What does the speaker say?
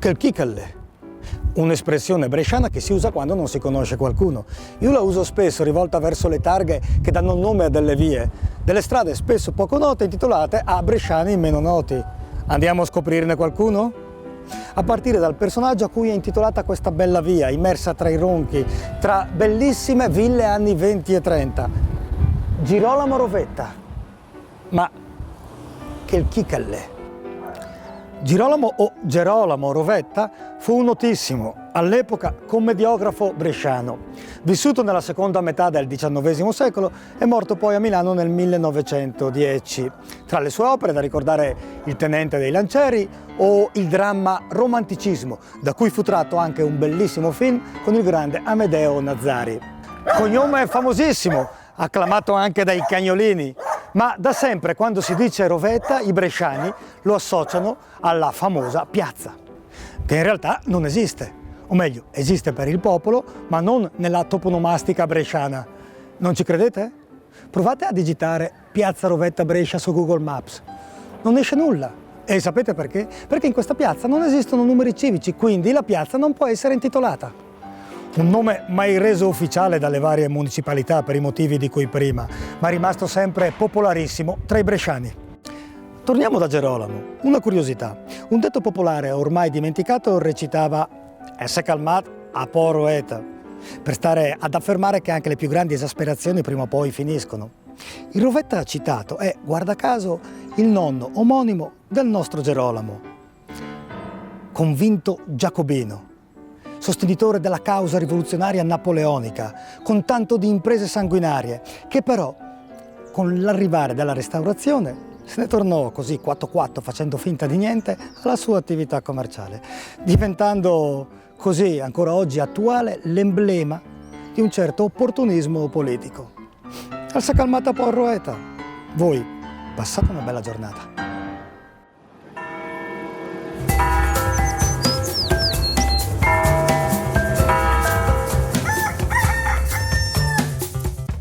Quel chicale, un'espressione bresciana che si usa quando non si conosce qualcuno. Io la uso spesso rivolta verso le targhe che danno nome a delle vie, delle strade spesso poco note intitolate a bresciani meno noti. Andiamo a scoprirne qualcuno? A partire dal personaggio a cui è intitolata questa bella via, immersa tra i ronchi, tra bellissime ville anni 20 e 30. Girolamo Rovetta. Ma che chicale! Girolamo o Gerolamo Rovetta fu un notissimo, all'epoca, commediografo bresciano, vissuto nella seconda metà del XIX secolo e morto poi a Milano nel 1910. Tra le sue opere da ricordare Il Tenente dei Lancieri o il dramma Romanticismo, da cui fu tratto anche un bellissimo film con il grande Amedeo Nazzari. Cognome famosissimo, acclamato anche dai cagnolini. Ma da sempre quando si dice Rovetta i bresciani lo associano alla famosa piazza, che in realtà non esiste, o meglio esiste per il popolo ma non nella toponomastica bresciana. Non ci credete? Provate a digitare Piazza Rovetta Brescia su Google Maps, non esce nulla. E sapete perché? Perché in questa piazza non esistono numeri civici, quindi la piazza non può essere intitolata. Un nome mai reso ufficiale dalle varie municipalità per i motivi di cui prima, ma rimasto sempre popolarissimo tra i bresciani. Torniamo da Gerolamo. Una curiosità. Un detto popolare ormai dimenticato recitava «Esse calmat a po' Roeta», per stare ad affermare che anche le più grandi esasperazioni prima o poi finiscono. Il Rovetta citato è, guarda caso, il nonno omonimo del nostro Gerolamo, convinto giacobino, sostenitore della causa rivoluzionaria napoleonica, con tanto di imprese sanguinarie, che però, con l'arrivare della Restaurazione, se ne tornò così quatto facendo finta di niente alla sua attività commerciale, diventando così, ancora oggi attuale, l'emblema di un certo opportunismo politico. Al s'è calmata po' Roeta. Voi passate una bella giornata.